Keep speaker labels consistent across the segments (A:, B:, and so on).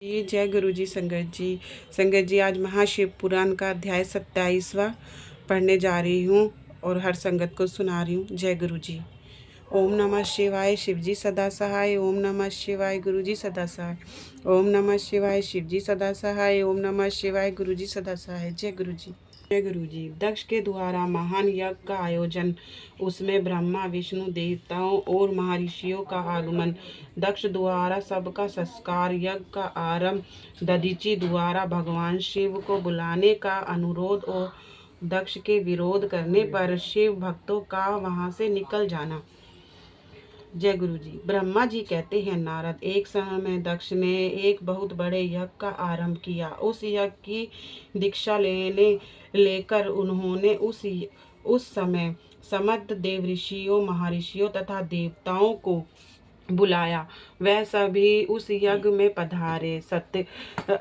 A: जी जय गुरु जी। संगत जी आज महाशिव पुराण का अध्याय 27वां पढ़ने जा रही हूँ और हर संगत को सुना रही हूँ। जय गुरु जी। ओम नमः शिवाय शिव जी सदा सहाय। ओम नमः शिवाय गुरु जी सदा सहाय। ओम नमः शिवाय शिव जी सदा सहाय। ओम नमः शिवाय गुरु जी सदा सहाय। जय गुरु जी। जय गुरु जी। दक्ष के द्वारा महान यज्ञ का आयोजन, उसमें ब्रह्मा विष्णु देवताओं और महर्षियों का आगमन, दक्ष द्वारा सबका संस्कार, यज्ञ का आरंभ, दधीचि द्वारा भगवान शिव को बुलाने का अनुरोध और दक्ष के विरोध करने पर शिव भक्तों का वहां से निकल जाना। जय गुरु जी। ब्रह्मा जी कहते हैं, नारद, एक समय दक्ष ने एक बहुत बड़े यज्ञ का आरंभ किया। उस यज्ञ की दीक्षा लेकर उन्होंने उस समय समस्त देव ऋषियों, महर्षियों तथा देवताओं को बुलाया। वह सभी उस यज्ञ में पधारे। सत्य,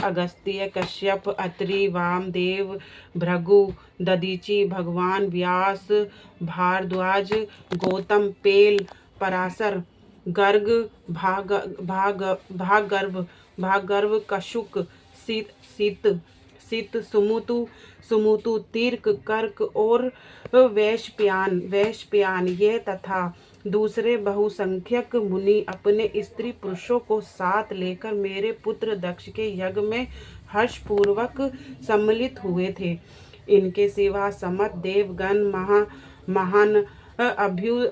A: अगस्त्य, कश्यप, अत्रि, वामदेव, भृगु, दधीचि, भगवान व्यास, भारद्वाज, गौतम, पेल, पराशर, गर्ग, भागर्भ, कशुक, सित, सुमुतु, तीर्क, कर्क और वैशप्यायन ये तथा दूसरे बहुसंख्यक मुनि अपने स्त्री पुरुषों को साथ लेकर मेरे पुत्र दक्ष के यज्ञ में हर्षपूर्वक सम्मिलित हुए थे। इनके सिवा समस्त देवगण, महान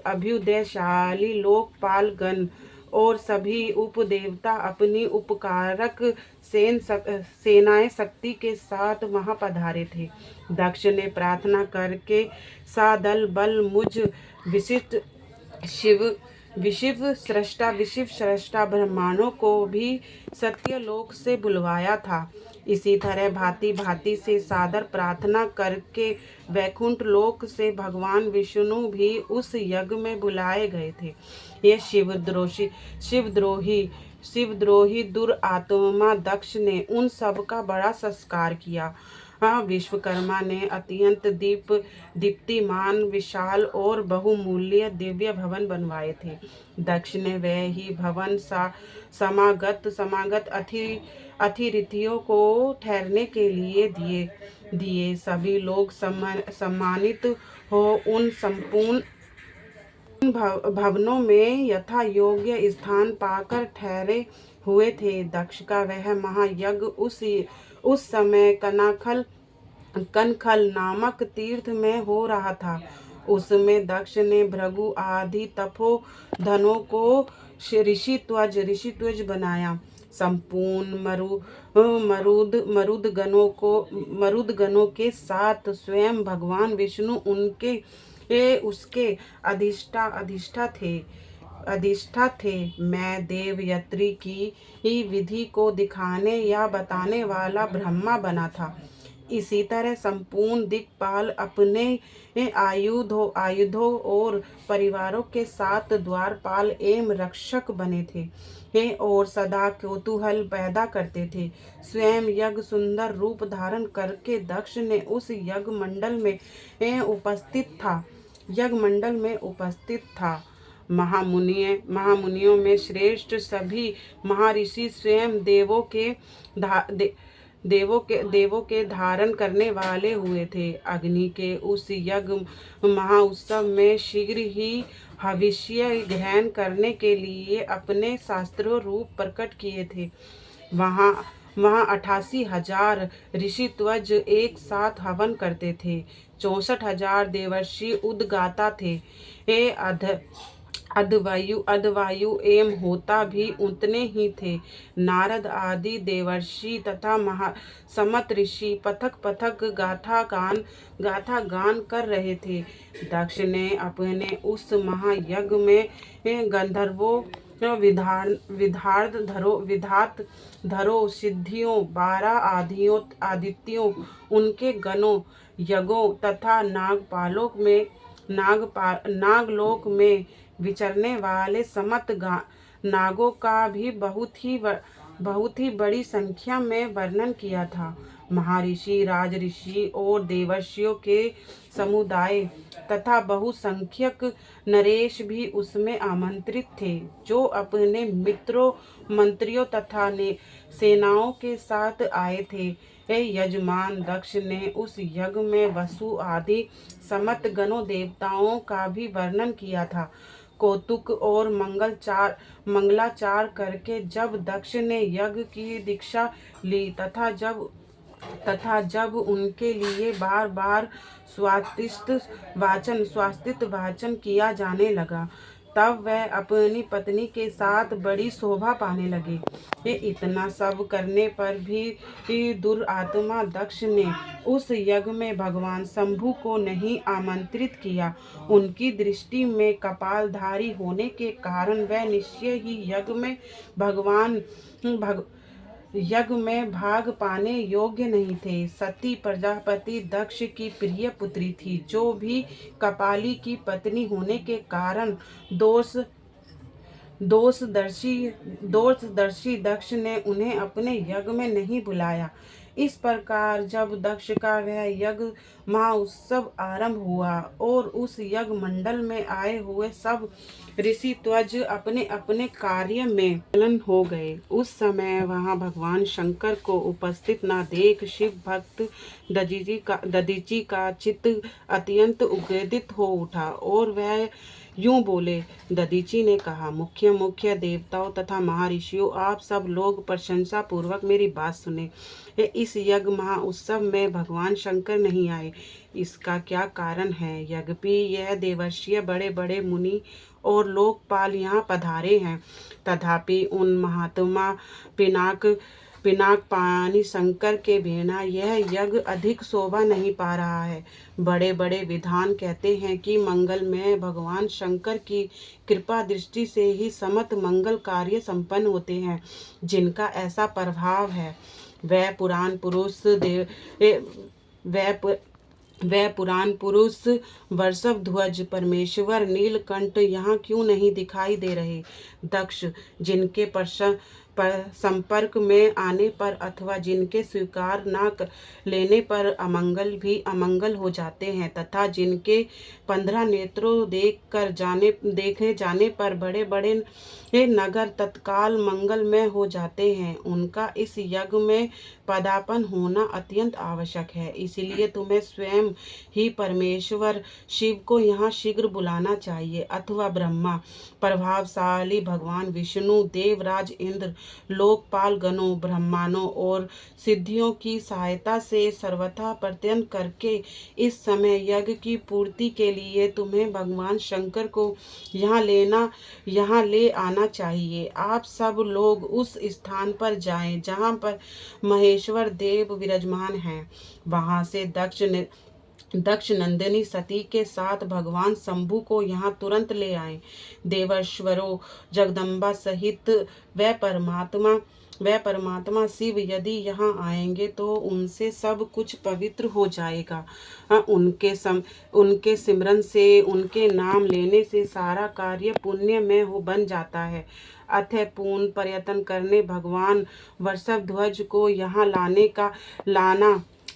A: अभ्युदयशाली लोकपाल गण और सभी उपदेवता अपनी उपकारक सेनाएं शक्ति के साथ वहां पधारे थे। दक्ष ने प्रार्थना करके सादल बल मुझ विशिष्ट विशिव सृष्टा ब्रह्मांडों को भी सत्यलोक से बुलवाया था। इसी तरह भांति भांति से सादर प्रार्थना करके वैकुंठ लोक से भगवान विष्णु भी उस यज्ञ में बुलाए गए थे। ये शिवद्रोही दुरात्मा दक्ष ने उन सब का बड़ा संस्कार किया। विश्वकर्मा ने अत्यंत दीप्तिमान, विशाल और बहुमूल्य दिव्य भवन बनवाए थे। दक्ष ने वह ही भवन समागत अतिथियों को ठहरने के लिए दिए। सभी लोग सम्मानित हो उन संपूर्ण भवनों में यथा योग्य स्थान पाकर ठहरे हुए थे। दक्ष का वह महायज्ञ उस समय कनखल नामक तीर्थ में हो रहा था। उसमें दक्ष ने भृगु आदि तपोधनों को ऋषिध्वज बनाया। संपूर्ण मरुदगणों के साथ स्वयं भगवान विष्णु उसके अधिष्ठा थे। मैं देवयत्री की विधि को दिखाने या बताने वाला ब्रह्मा बना था। इसी तरह संपूर्ण दिक्पाल अपने आयुधों और परिवारों के साथ द्वारपाल एवं रक्षक बने थे और सदा कौतूहल पैदा करते थे। स्वयं यज्ञ सुंदर रूप धारण करके दक्ष ने उस यज्ञ मंडल में उपस्थित था। महामुनियों में श्रेष्ठ सभी महर्षि स्वयं देवों के धारण करने वाले हुए थे। अग्नि के उस यज्ञ महाउत्सव में शीघ्र ही हविष्य ग्रहण करने के लिए अपने शास्त्रों रूप प्रकट किए थे। वहाँ 88,000 ऋषिध्वज एक साथ हवन करते थे। 64,000 देवर्षि उद्गाता थे। अधवायु एवं होता भी उतने ही थे। नारद आदि देवर्षि तथा समत ऋषि पथक गाथा गान कर रहे थे। दक्ष ने अपने उस महायज्ञ में गंधर्वों, विधात धरो सिद्धियों, 12 आदित्यों, उनके गणों, यज्ञों तथा नागलोक में विचरने वाले समस्त नागों का भी बहुत ही बहुत ही बड़ी संख्या में वर्णन किया था। महर्षि, राजऋषि और देवर्षियों के समुदाय तथा बहुसंख्यक नरेश भी उसमें आमंत्रित थे, जो अपने मित्रों, मंत्रियों तथा सेनाओं के साथ आए थे। यजमान दक्ष ने उस यज्ञ में वसु आदि समस्त गणों देवताओं का भी वर्णन किया था। कौतुक और मंगलाचार करके जब दक्ष ने यज्ञ की दीक्षा ली तथा जब उनके लिए बार बार स्वादिष्ट वाचन किया जाने लगा, तब वह अपनी पत्नी के साथ बड़ी शोभा पाने लगे। ये इतना सब करने पर भी दुरात्मा दक्ष ने उस यज्ञ में भगवान शंभु को नहीं आमंत्रित किया। उनकी दृष्टि में कपालधारी होने के कारण वह निश्चय ही यज्ञ में भाग पाने योग्य नहीं थे। सती प्रजापति दक्ष की प्रिय पुत्री थी, जो भी कपाली की पत्नी होने के कारण दोषदर्शी दक्ष ने उन्हें अपने यज्ञ में नहीं बुलाया। इस प्रकार जब दक्ष का वह यज्ञ महाउत्सव आरंभ हुआ और उस यज्ञ मंडल में आए हुए सब ऋषि ध्वज अपने अपने कार्य में मगन हो गए, उस समय वहां भगवान शंकर को उपस्थित न देख शिव भक्त दधीचि का चित्त अत्यंत उद्वेलित हो उठा और वह यूं बोले। दधीचि ने कहा, मुख्य मुख्य देवताओं तथा महर्षियों, आप सब लोग प्रशंसा पूर्वक मेरी बात सुने। इस यज्ञ महाउत्सव में भगवान शंकर नहीं आए, इसका क्या कारण है? यद्यपि यह देवर्षीय बड़े बड़े मुनि और लोकपाल यहाँ पधारे हैं, तथापि उन महात्मा पिनाक पानी शंकर के बिना यह यज्ञ अधिक शोभा नहीं पा रहा है। बड़े बड़े विद्वान कहते हैं कि मंगल में भगवान शंकर की कृपा दृष्टि से ही समस्त मंगल कार्य संपन्न होते हैं, जिनका ऐसा प्रभाव है। वह पुराण पुरुष वृषभध्वज परमेश्वर नीलकंठ यहाँ क्यों नहीं दिखाई दे रहे? दक्ष, जिनके संपर्क में आने पर अथवा जिनके स्वीकार न लेने पर अमंगल हो जाते हैं, तथा जिनके 15 नेत्रों देखे जाने पर बड़े बड़े नगर तत्काल मंगलमय हो जाते हैं, उनका इस यज्ञ में पदार्पण होना अत्यंत आवश्यक है। इसलिए तुम्हें स्वयं ही परमेश्वर शिव को यहाँ शीघ्र बुलाना चाहिए, अथवा ब्रह्मा, प्रभावशाली भगवान विष्णु, देवराज इंद्र, लोकपाल गणों, ब्रह्मांडों और सिद्धियों की सहायता से सर्वथा प्रयत्न करके इस समय यज्ञ की पूर्ति के लिए तुम्हें भगवान शंकर को यहाँ ले आना चाहिए। आप सब लोग उस स्थान पर जाएं जहाँ पर महेश्वर देव विराजमान हैं। वहां से दक्ष नंदिनी सती के साथ भगवान शंभु को यहाँ तुरंत ले आए। देवर्षवरों, जगदम्बा सहित वह परमात्मा शिव यदि यहाँ आएंगे तो उनसे सब कुछ पवित्र हो जाएगा। उनके सिमरन से, उनके नाम लेने से सारा कार्य पुण्य में बन जाता है। अतः पूर्ण प्रयत्न करने भगवान वृषभध्वज को यहाँ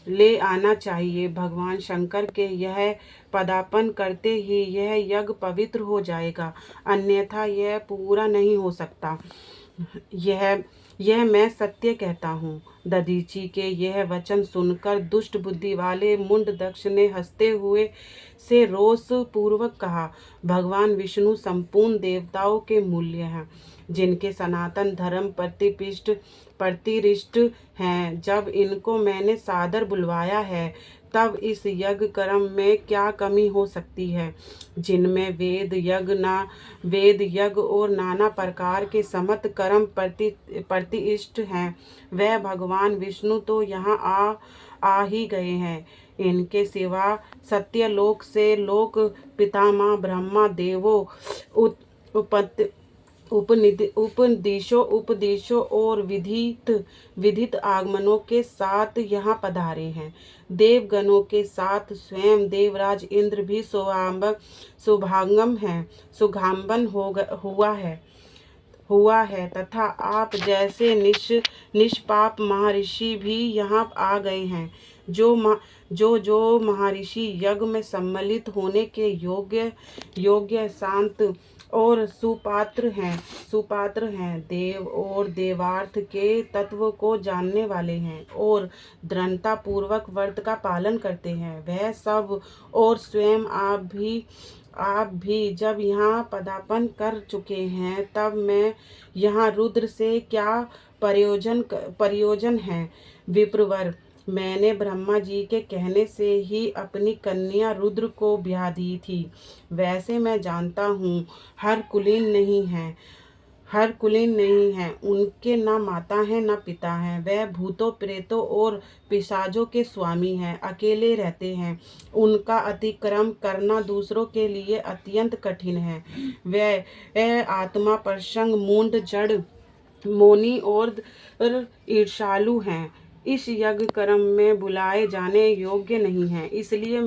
A: ले आना चाहिए। भगवान शंकर के यह पदार्पण करते ही यह यज्ञ पवित्र हो जाएगा, अन्यथा यह पूरा नहीं हो सकता। यह मैं सत्य कहता हूँ। दधीचि के यह वचन सुनकर दुष्ट बुद्धि वाले मुंड दक्ष ने हंसते हुए से रोष पूर्वक कहा, भगवान विष्णु संपूर्ण देवताओं के मूल्य हैं, जिनके सनातन धर्म प्रतिष्ठित हैं। जब इनको मैंने सादर बुलवाया है, तब इस यज्ञ कर्म में क्या कमी हो सकती है, जिनमें वेद यज्ञ और नाना प्रकार के समस्त कर्म प्रतिष्ठित हैं। वह भगवान विष्णु तो यहाँ आ ही गए हैं। इनके सिवा सत्यलोक से लोक पितामह ब्रह्मा देवों उपदेशों और विधित आगमनों के साथ यहाँ पधारे हैं। देवगणों के साथ स्वयं देवराज इंद्र भी शुभागमन हुआ है। हुआ है तथा आप जैसे निष्पाप महर्षि भी यहाँ आ गए हैं। जो महर्षि यज्ञ में सम्मिलित होने के योग्य शांत और सुपात्र हैं, देव और देवार्थ के तत्व को जानने वाले हैं और दृढ़ता पूर्वक व्रत का पालन करते हैं, वह सब और स्वयं आप भी जब यहाँ पदार्पण कर चुके हैं, तब मैं यहाँ रुद्र से क्या प्रयोजन है। विप्रवर, मैंने ब्रह्मा जी के कहने से ही अपनी कन्या रुद्र को ब्याह दी थी। वैसे मैं जानता हूँ हर कुलीन नहीं है, उनके ना माता है ना पिता है, वह भूतों प्रेतों और पिशाचों के स्वामी हैं, अकेले रहते हैं। उनका अतिक्रम करना दूसरों के लिए अत्यंत कठिन है। वह आत्मा प्रसंग मूढ़ जड़ मौनी और ईर्ष्यालु हैं, इस यज्ञ कर्म में बुलाए जाने योग्य नहीं है, इसलिए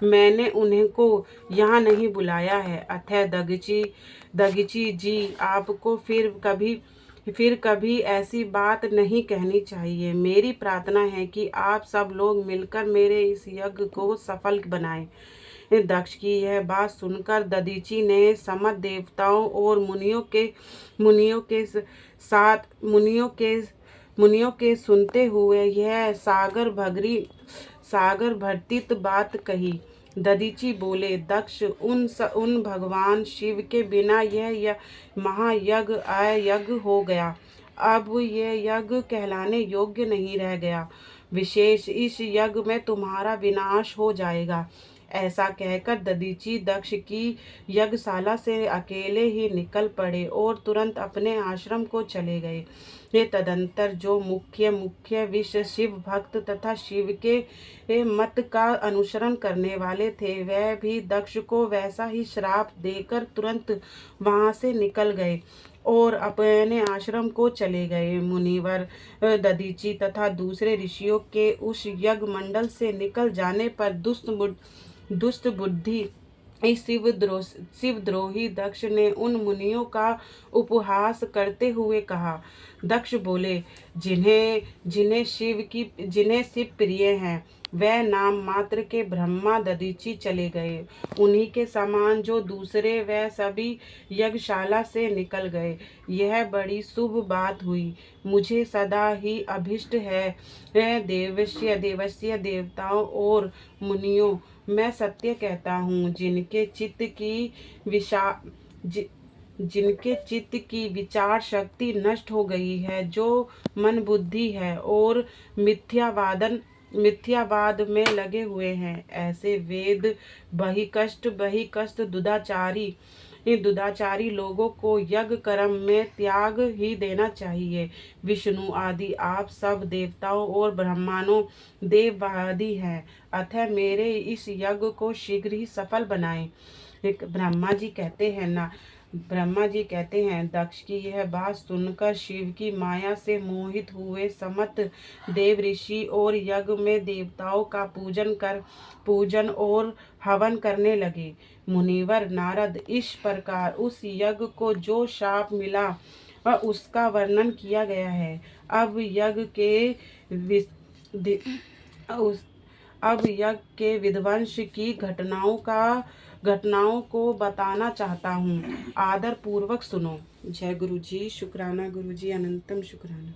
A: मैंने उन्हें को यहाँ नहीं बुलाया है। अतः दगची जी, आपको फिर कभी ऐसी बात नहीं कहनी चाहिए। मेरी प्रार्थना है कि आप सब लोग मिलकर मेरे इस यज्ञ को सफल बनाएं। दक्ष की यह बात सुनकर दधीचि ने समस्त देवताओं और मुनियों के सुनते हुए यह सागर भर्तित बात कही। दधीचि बोले, दक्ष, उन भगवान शिव के बिना यह महायज्ञ अयज्ञ हो गया। अब यह यज्ञ कहलाने योग्य नहीं रह गया। विशेष इस यज्ञ में तुम्हारा विनाश हो जाएगा। ऐसा कहकर दधीचि दक्ष की यज्ञशाला से अकेले ही निकल पड़े और तुरंत अपने आश्रम को चले गए। ये तदंतर जो मुख्य विश्व शिव भक्त तथा शिव के मत का अनुसरण करने वाले थे, वह भी दक्ष को वैसा ही श्राप देकर तुरंत वहां से निकल गए और अपने आश्रम को चले गए। मुनिवर दधीचि तथा दूसरे ऋषियों के उस यज्ञ मंडल से निकल जाने पर दुष्ट बुद्धि शिवद्रोही दक्ष ने उन मुनियों का उपहास करते हुए कहा। दक्ष बोले, जिन्हें शिव प्रिय हैं, वह नाम मात्र के ब्रह्मा दधीचि चले गए। उन्हीं के समान जो दूसरे वह सभी यज्ञशाला से निकल गए। यह बड़ी शुभ बात हुई। मुझे सदा ही अभिष्ट है देवस्य देवताओं और मुनियों, मैं सत्य कहता हूँ, जिनके चित्त की विचार शक्ति नष्ट हो गई है, जो मन बुद्धि है और मिथ्यावाद में लगे हुए हैं, ऐसे वेद बहिकष्ट दुदाचारी लोगों को यज्ञ कर्म में त्याग ही देना चाहिए। विष्णु आदि आप सब देवताओं और ब्राह्मणों देववादी हैं, अतः मेरे इस यज्ञ को शीघ्र ही सफल बनाएं। ब्रह्मा जी कहते हैं, दक्ष की यह बात सुनकर शिव की माया से मोहित हुए समस्त देव ऋषि और यज्ञ में देवताओं का पूजन और हवन करने लगे। मुनिवर नारद, इस प्रकार उस यज्ञ को जो शाप मिला उसका वर्णन किया गया है। अब यज्ञ के विध्वंस की घटनाओं को बताना चाहता हूँ, आदर पूर्वक सुनो। जय गुरु जी। शुक्राना गुरु जी, अनंतम शुक्राना।